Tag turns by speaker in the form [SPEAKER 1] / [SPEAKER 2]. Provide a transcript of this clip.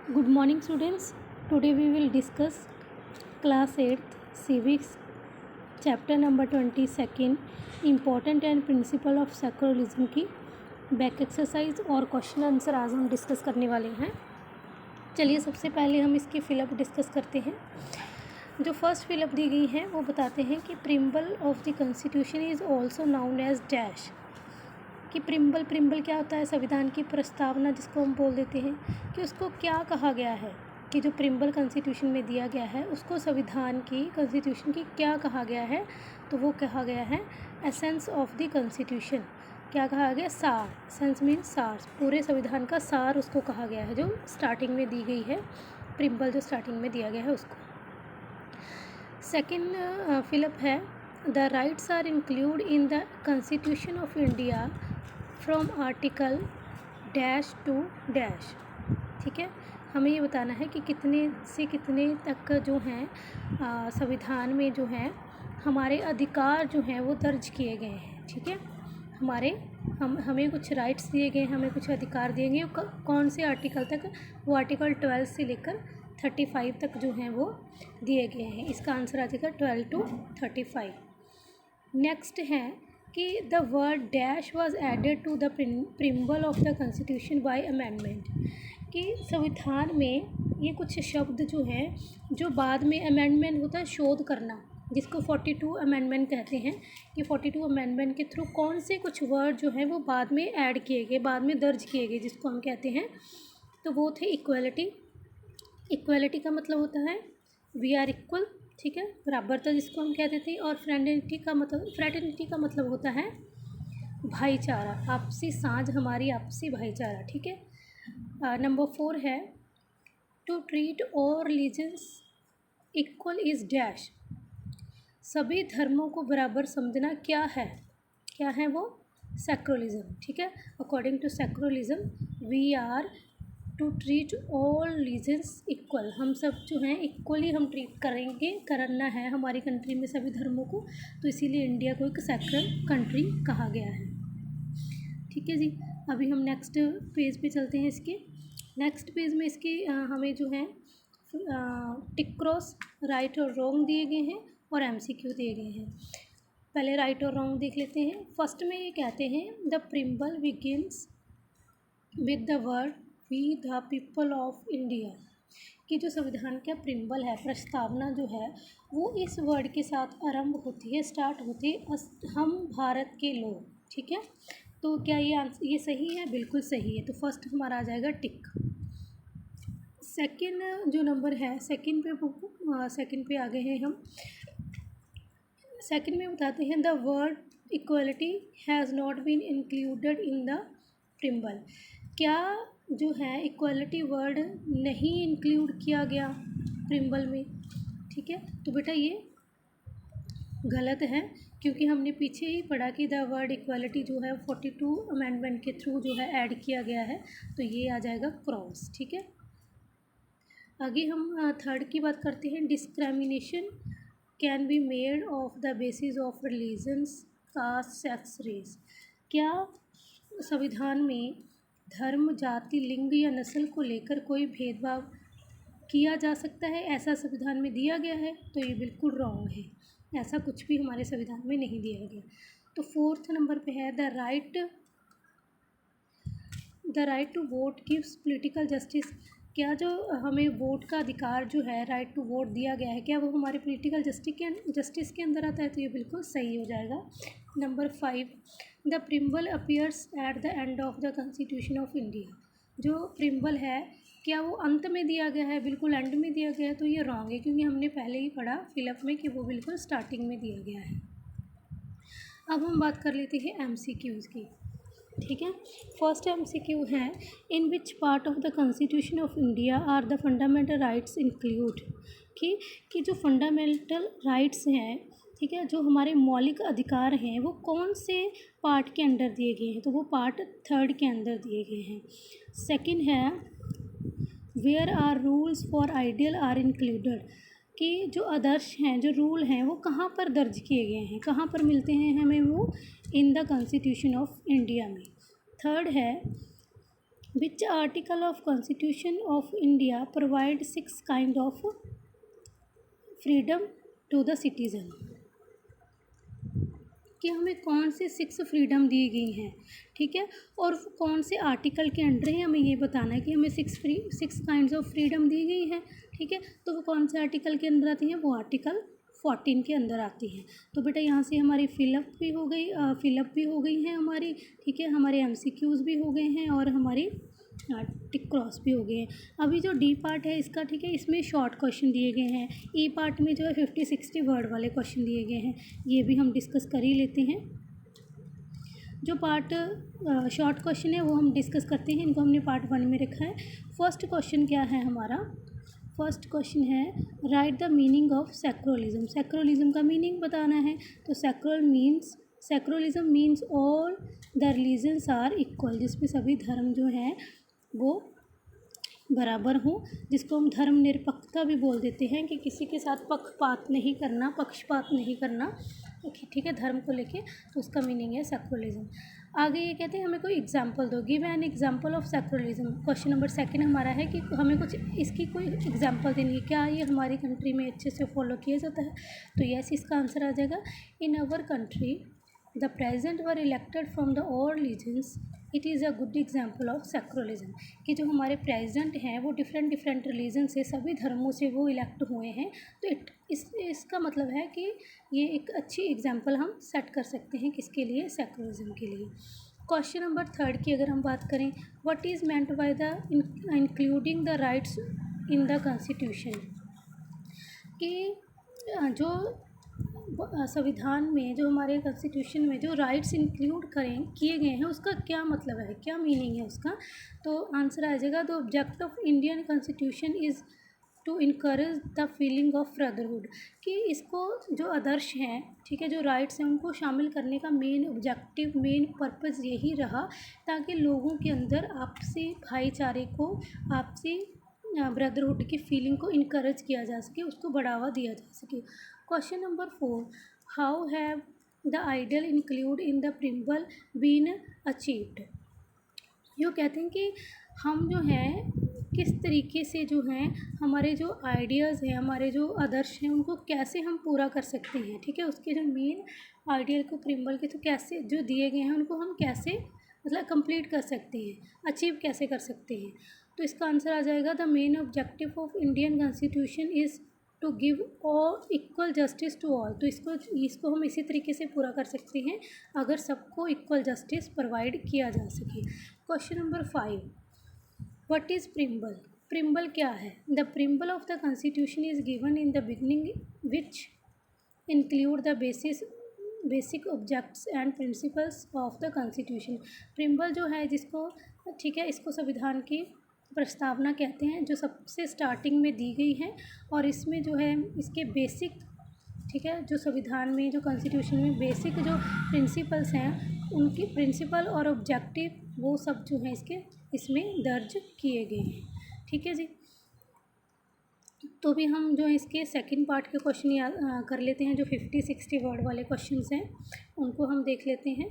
[SPEAKER 1] Good morning students. Today we will discuss class 8th civics chapter number 22 important and principle of secularism की back exercise और question answer आज हम discuss करने वाले हैं। चलिए सबसे पहले हम इसकी फिलअप डिस्कस करते हैं। जो फर्स्ट फिलअप दी गई है वो बताते हैं कि preamble of the constitution is also known as dash. कि प्रिम्बल क्या होता है? संविधान की प्रस्तावना, जिसको हम बोल देते हैं कि उसको क्या कहा गया है कि जो प्रिम्बल कॉन्स्टिट्यूशन में दिया गया है उसको संविधान की कॉन्स्टिट्यूशन की क्या कहा गया है? तो वो कहा गया है एसेंस ऑफ द कॉन्स्टिट्यूशन। क्या कहा गया? सार। एसेंस मीन्स सार, पूरे संविधान का सार उसको कहा गया है, जो स्टार्टिंग में दी गई है। प्रिम्बल जो स्टार्टिंग में दिया गया है उसको। सेकेंड फिलअप है the rights are include in the constitution of India from article dash to dash. ठीक है, हमें ये बताना है कि कितने से कितने तक जो हैं संविधान में जो है हमारे अधिकार जो हैं वो दर्ज किए गए हैं। ठीक है, हमें कुछ राइट्स दिए गए, हमें कुछ अधिकार दिए गए। कौन से आर्टिकल तक? वो आर्टिकल 12 से लेकर 35 तक जो हैं वो दिए गए हैं। इसका आंसर आ जाएगा 12 to 35। नेक्स्ट है कि the word dash was added to the preamble of the constitution by amendment. कि संविधान में ये कुछ शब्द जो हैं जो बाद में अमेंडमेंट होता है, शोध करना, जिसको 42 अमेंडमेंट कहते हैं। कि 42 अमेंडमेंट के थ्रू कौन से कुछ वर्ड जो हैं वो बाद में ऐड किए गए, बाद में दर्ज किए गए, जिसको हम कहते हैं। तो वो थे इक्वलिटी। इक्वलिटी का मतलब होता है वी आर इक्वल। ठीक है, बराबरता जिसको हम कहते थे। और फ्रेटर्निटी का मतलब होता है भाईचारा, आपसी साझ, हमारी आपसी भाईचारा। ठीक है। नंबर 4 है to treat all religions equal is dash. सभी धर्मों को बराबर समझना क्या है? क्या है वो? सेक्युलरिज्म। ठीक है, according to secularism we are to treat all religions equal. हम सब जो हैं इक्वली हम ट्रीट करेंगे, करना है हमारी कंट्री में सभी धर्मों को। तो इसीलिए इंडिया को एक सेक्युलर कंट्री कहा गया है। ठीक है जी, अभी हम नेक्स्ट पेज पे चलते हैं। इसके नेक्स्ट पेज में इसकी हमें जो है टिक क्रॉस, राइट और रॉन्ग दिए गए हैं और MCQ दिए गए हैं। पहले राइट और रॉन्ग देख लेते हैं। फर्स्ट में ये कहते हैं the preamble begins with the word we the people of India. कि जो संविधान का प्रिम्बल है, प्रस्तावना जो है, वो इस वर्ड के साथ आरंभ होती है, स्टार्ट होती है हम भारत के लोग। ठीक है, तो क्या ये सही है? बिल्कुल सही है। तो फर्स्ट हमारा आ जाएगा टिक। सेकंड जो नंबर है, सेकंड पे आ गए हैं हम। सेकंड में बताते हैं the word equality has not been included in the preamble. क्या जो है इक्वलिटी वर्ड नहीं इंक्लूड किया गया प्रिम्बल में? ठीक है, तो बेटा ये गलत है, क्योंकि हमने पीछे ही पढ़ा कि द वर्ड इक्वलिटी जो है 42 अमेंडमेंट के थ्रू जो है ऐड किया गया है। तो ये आ जाएगा क्रॉस। ठीक है, आगे हम थर्ड की बात करते हैं। Discrimination can be made of the basis of religions, caste, sex, race. क्या संविधान में धर्म, जाति, लिंग या नस्ल को लेकर कोई भेदभाव किया जा सकता है? ऐसा संविधान में दिया गया है? तो ये बिल्कुल रॉन्ग है, ऐसा कुछ भी हमारे संविधान में नहीं दिया गया। तो फोर्थ नंबर पे है the right to vote gives political justice. क्या जो हमें वोट का अधिकार जो है, राइट टू वोट दिया गया है, क्या वो हमारे पॉलिटिकल जस्टिस के अंदर आता है? तो ये बिल्कुल सही हो जाएगा। Number 5 the preamble appears at the end of the constitution of India. जो प्रिम्बल है क्या वो अंत में दिया गया है? बिल्कुल एंड में दिया गया है। तो ये रॉन्ग है, क्योंकि हमने पहले ही पढ़ा फिलअप में कि वो बिल्कुल स्टार्टिंग में दिया गया है। अब हम बात कर लेते हैं MCQs की। ठीक है, फर्स्ट MCQ है in which part of the constitution of India are the fundamental rights include. कि जो फंडामेंटल राइट्स हैं, ठीक है, जो हमारे मौलिक अधिकार हैं, वो कौन से पार्ट के अंदर दिए गए हैं? तो वो पार्ट 3 के अंदर दिए गए हैं। सेकंड है where are rules for ideal are included. कि जो आदर्श हैं, जो रूल हैं, वो कहाँ पर दर्ज किए गए हैं, कहाँ पर मिलते हैं हमें वो? In the constitution of India में। थर्ड है which article of constitution of India provide 6 kind of freedom to the citizen, कि हमें कौन से 6 फ्रीडम दी गई हैं, ठीक है, और कौन से आर्टिकल के अंडर है, हमें ये बताना है कि हमें 6 काइंड्स ऑफ फ्रीडम दी गई हैं, ठीक है। तो वो कौन से आर्टिकल के अंदर आती हैं, वो आर्टिकल 14 के अंदर आती हैं। तो बेटा यहाँ से हमारी फिलअप भी हो गई हैं हमारी, ठीक है, हमारे MCQs भी हो गए हैं और हमारी टिक क्रॉस भी हो गए हैं। अभी जो डी पार्ट है इसका, ठीक है, इसमें शॉर्ट क्वेश्चन दिए गए हैं। ई पार्ट में जो है 50-60 वर्ड वाले क्वेश्चन दिए गए हैं, ये भी हम डिस्कस कर ही लेते हैं। जो पार्ट शॉर्ट क्वेश्चन है वो हम डिस्कस करते हैं, इनको हमने पार्ट 1 में रखा है। फर्स्ट क्वेश्चन क्या है हमारा, फर्स्ट क्वेश्चन है write the meaning of secularism. Secularism का मीनिंग बताना है। तो secularism means all the religions are equal, जिसमें सभी धर्म जो हैं वो बराबर हों, जिसको हम धर्मनिरपेक्षता भी बोल देते हैं, कि किसी के साथ पक्षपात नहीं करना, ठीक है, धर्म को लेके, तो उसका मीनिंग है सेक्युलरिज्म। आगे ये कहते हैं हमें कोई एग्जांपल दो, give an example of secularism. Question number 2 हमारा है कि हमें कुछ इसकी कोई एग्जांपल देनी है, क्या ये हमारी कंट्री में अच्छे से फॉलो किया जाता है। तो यस, इसका आंसर आ जाएगा, in our country the present were elected from the all religions, it is a good example of secularism, कि जो हमारे प्रेसिडेंट हैं वो डिफरेंट रिलीजन से, सभी धर्मों से वो इलेक्ट हुए हैं। तो इसका मतलब है कि ये एक अच्छी एग्जाम्पल हम सेट कर सकते हैं, किसके लिए, सेक्युलरिज्म के लिए। क्वेश्चन नंबर 3 की अगर हम बात करें, what is meant by the including the rights in the constitution, कि जो संविधान में, जो हमारे कॉन्स्टिट्यूशन में जो राइट्स इंक्लूड किए गए हैं, उसका क्या मतलब है, क्या मीनिंग है उसका। तो आंसर आ जाएगा, the object of Indian constitution is to encourage the feeling of brotherhood, कि इसको जो आदर्श हैं, ठीक है, जो राइट्स हैं उनको शामिल करने का मेन ऑब्जेक्टिव, मेन पर्पज़ यही रहा, ताकि लोगों के अंदर आपसी भाईचारे को, आपसी ब्रदरहुड की फीलिंग को इनकरेज किया जा सके, उसको बढ़ावा दिया जा सके। Question number 4, how have the ideal include in the preamble been achieved. यो कहते हैं कि हम जो हैं किस तरीके से जो हैं हमारे जो आइडियाज़ हैं, हमारे जो आदर्श हैं, उनको कैसे हम पूरा कर सकते हैं, ठीक है, उसके जो मेन आइडियल को प्रिम्बल के, तो कैसे जो दिए गए हैं उनको हम कैसे मतलब कंप्लीट कर सकते हैं, अचीव कैसे कर सकते हैं। तो इसका आंसर आ जाएगा, the main objective of Indian constitution is to give all equal justice to all. तो इसको हम इसी तरीके से पूरा कर सकते हैं अगर सबको इक्वल जस्टिस प्रोवाइड किया जा सके। Question number 5, what is preamble. Preamble क्या है, the preamble of the constitution is given in the beginning which include the basic objects and principles of the constitution. Preamble जो है, जिसको, ठीक है, इसको संविधान की प्रस्तावना कहते हैं, जो सबसे स्टार्टिंग में दी गई है, और इसमें जो है इसके बेसिक, ठीक है, जो संविधान में, जो कॉन्स्टिट्यूशन में बेसिक जो प्रिंसिपल्स हैं, उनकी प्रिंसिपल और ऑब्जेक्टिव वो सब जो है इसमें दर्ज किए गए हैं, ठीक है जी। तो भी हम जो इसके सेकंड पार्ट के क्वेश्चन याद कर लेते हैं, जो 50-60 वर्ड वाले क्वेश्चंस हैं उनको हम देख लेते हैं।